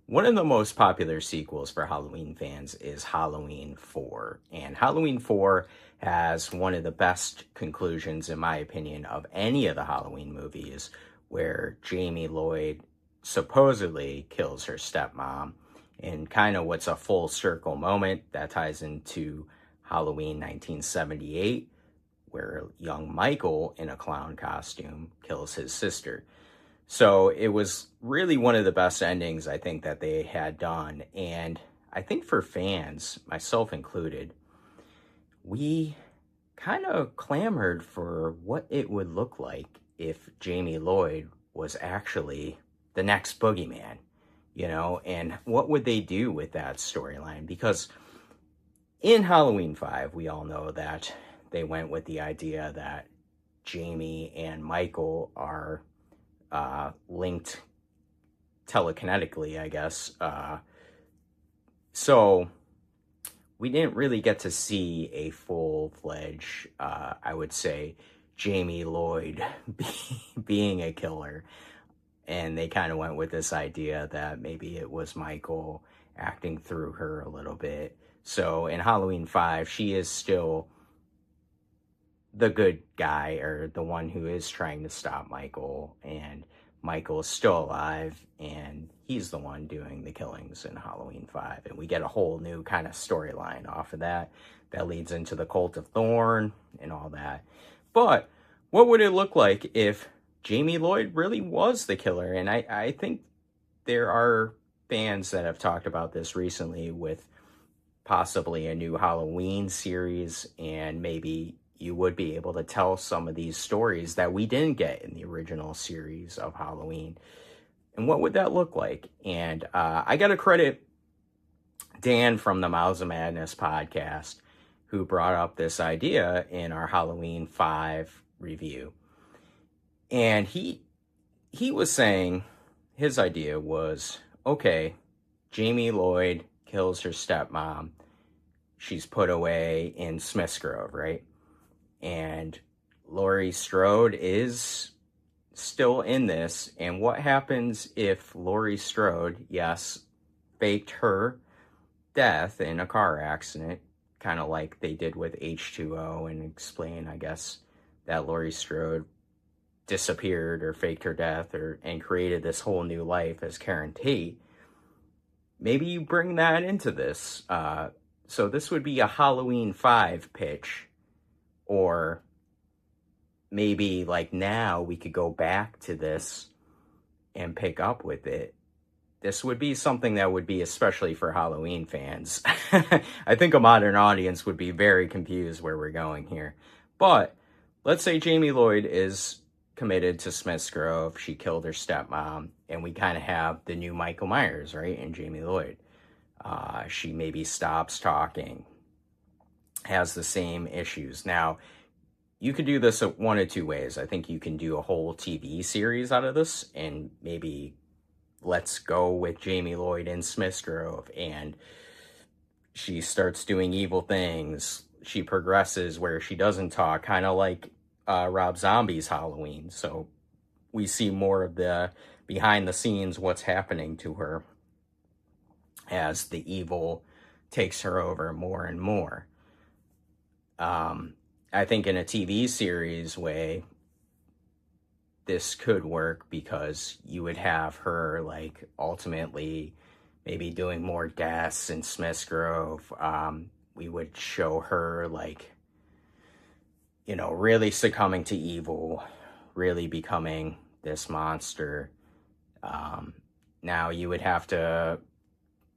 One of the most popular sequels for Halloween fans is Halloween 4. And Halloween 4 has one of the best conclusions, in my opinion, of any of the Halloween movies, where Jamie Lloyd supposedly kills her stepmom in kind of what's a full circle moment that ties into Halloween 1978, where young Michael in a clown costume kills his sister. So it was really one of the best endings I think that they had done. And I think for fans, myself included, we kind of clamored for what it would look like if Jamie Lloyd was actually the next Boogeyman, and what would they do with that storyline? Because in Halloween 5, we all know that they went with the idea that Jamie and Michael are linked telekinetically, I guess. So we didn't really get to see a full-fledged, I would say, Jamie Lloyd being a killer. And they kind of went with this idea that maybe it was Michael acting through her a little bit. So in Halloween 5, she is still the good guy, or the one who is trying to stop Michael, and Michael is still alive, and he's the one doing the killings in Halloween 5. And we get a whole new kind of storyline off of that leads into the Cult of Thorn and all that. But what would it look like if Jamie Lloyd really was the killer? And I think there are fans that have talked about this recently with possibly a new Halloween series, and maybe you would be able to tell some of these stories that we didn't get in the original series of Halloween. And what would that look like? And I got to credit Dan from the Mouths of Madness podcast, who brought up this idea in our Halloween 5 review. And he was saying his idea was, okay, Jamie Lloyd kills her stepmom. She's put away in Smith's Grove, right? And Laurie Strode is still in this. And what happens if Laurie Strode, yes, faked her death in a car accident, kind of like they did with H2O, and explain, I guess, that Laurie Strode disappeared or faked her death and created this whole new life as Karen Tate. Maybe you bring that into this. So this would be a Halloween 5 pitch. Or maybe like now we could go back to this and pick up with it. This would be something that would be especially for Halloween fans. I think a modern audience would be very confused where we're going here. But let's say Jamie Lloyd is committed to Smith's Grove. She killed her stepmom, and we kind of have the new Michael Myers, right? And Jamie Lloyd. She maybe stops talking, has the same issues. Now, you could do this one of two ways. I think you can do a whole TV series out of this, and maybe let's go with Jamie Lloyd in Smith's Grove, and she starts doing evil things. She progresses where she doesn't talk, kind of like Rob Zombie's Halloween. So we see more of the behind the scenes, what's happening to her as the evil takes her over more and more. I think in a TV series way, this could work, because you would have her like ultimately maybe doing more deaths in Smith's Grove. We would show her like, really succumbing to evil, really becoming this monster. Now you would have to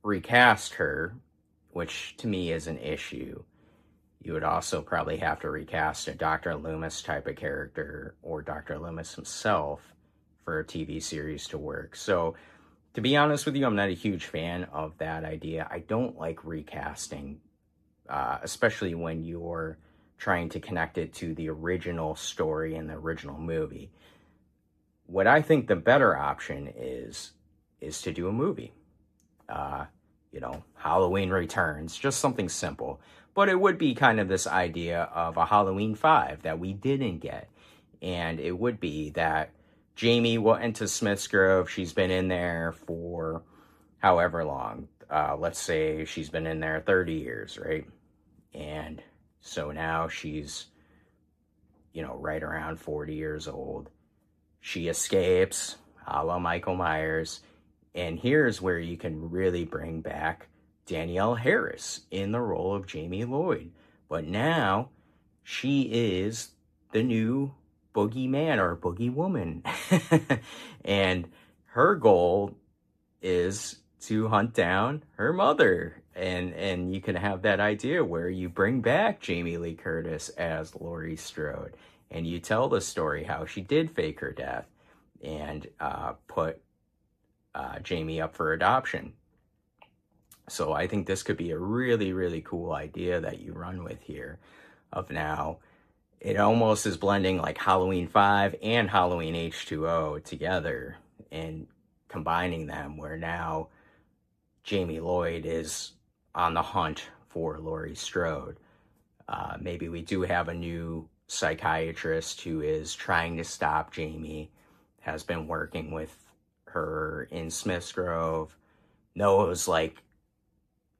recast her, which to me is an issue. You would also probably have to recast a Dr. Loomis type of character, or Dr. Loomis himself, for a TV series to work. So, to be honest with you, I'm not a huge fan of that idea. I don't like recasting, especially when you're trying to connect it to the original story and the original movie. What I think the better option is to do a movie. Halloween Returns, just something simple. But it would be kind of this idea of a Halloween 5 that we didn't get. And it would be that Jamie went into Smith's Grove. She's been in there for however long. Let's say she's been in there 30 years, right? And so now she's, right around 40 years old. She escapes, a la Michael Myers. And here's where you can really bring back Danielle Harris in the role of Jamie Lloyd. But now she is the new Boogeyman or Boogie Woman. And her goal is to hunt down her mother. And you can have that idea where you bring back Jamie Lee Curtis as Laurie Strode, and you tell the story how she did fake her death and put Jamie up for adoption. So I think this could be a really, really cool idea that you run with here. Of now, it almost is blending like Halloween 5 and Halloween H2O together and combining them, where now Jamie Lloyd is on the hunt for Laurie Strode. Maybe we do have a new psychiatrist who is trying to stop Jamie, has been working with her in Smith's Grove, knows like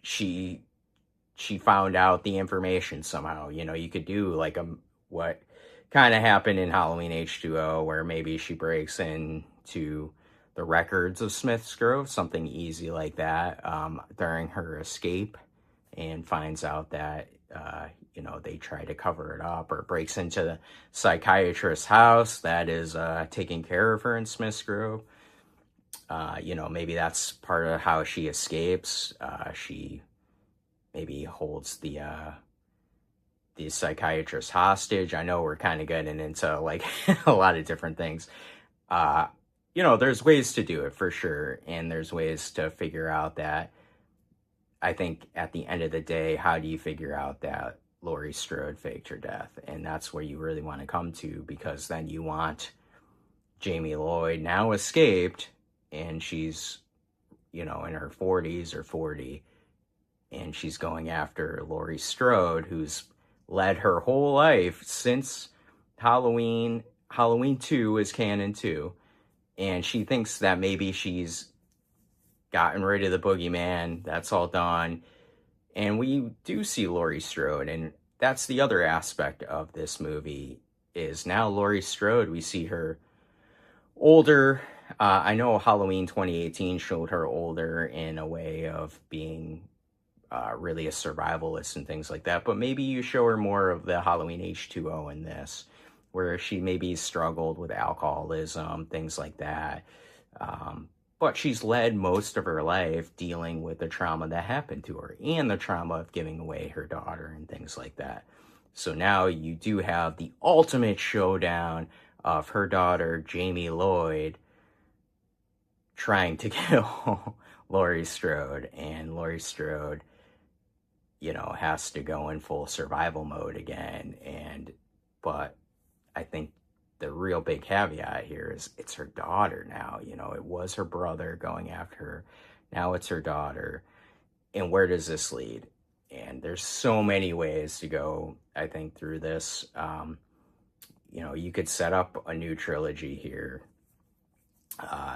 she found out the information somehow. You could do like what kind of happened in Halloween H2O, where maybe she breaks into the records of Smith's Grove, something easy like that, during her escape, and finds out that they try to cover it up, or breaks into the psychiatrist's house that is taking care of her in Smith's Grove. Maybe that's part of how she escapes. She maybe holds the psychiatrist hostage. I know we're kind of getting into like a lot of different things. There's ways to do it for sure, and there's ways to figure out that. I think at the end of the day, how do you figure out that Laurie Strode faked her death? And that's where you really want to come to, because then you want Jamie Lloyd, now escaped, and she's, in her 40s or 40, and she's going after Laurie Strode, who's led her whole life since Halloween. Halloween 2 is canon too. And she thinks that maybe she's gotten rid of the boogeyman. That's all done. And we do see Laurie Strode. And that's the other aspect of this movie, is now Laurie Strode, we see her older. I know Halloween 2018 showed her older in a way of being really a survivalist and things like that. But maybe you show her more of the Halloween H2O in this, where she maybe struggled with alcoholism, things like that. But she's led most of her life dealing with the trauma that happened to her and the trauma of giving away her daughter and things like that. So now you do have the ultimate showdown of her daughter, Jamie Lloyd, trying to kill Laurie Strode. And Laurie Strode, has to go in full survival mode again. But I think the real big caveat here is it's her daughter now. It was her brother going after her. Now it's her daughter. And where does this lead? And there's so many ways to go, I think, through this. You could set up a new trilogy here.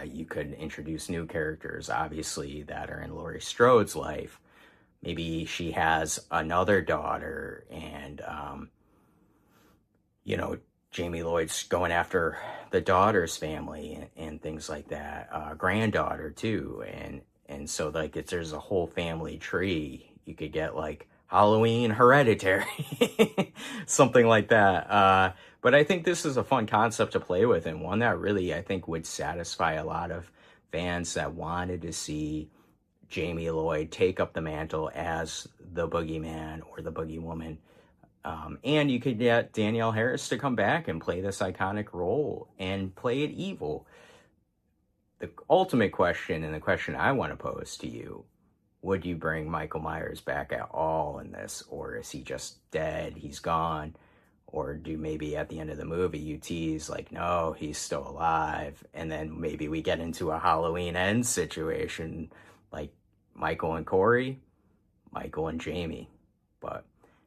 You could introduce new characters, obviously, that are in Laurie Strode's life. Maybe she has another daughter, and, Jamie Lloyd's going after the daughter's family and things like that. Granddaughter too, and so like there's a whole family tree. You could get like Halloween Hereditary, something like that. But I think this is a fun concept to play with, and one that really I think would satisfy a lot of fans that wanted to see Jamie Lloyd take up the mantle as the Boogeyman or the Boogie Woman. And you could get Danielle Harris to come back and play this iconic role and play it evil. The ultimate question, and the question I want to pose to you, would you bring Michael Myers back at all in this? Or is he just dead? He's gone? Or do maybe at the end of the movie you tease like, no, he's still alive. And then maybe we get into a Halloween End situation like Michael and Corey, Michael and Jamie. But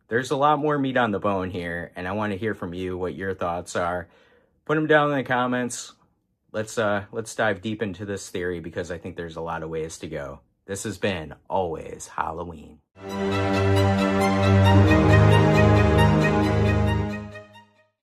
there's a lot more meat on the bone here, and I want to hear from you what your thoughts are. Put them down in the comments. let's dive deep into this theory because I think there's a lot of ways to go. This has been Always Halloween.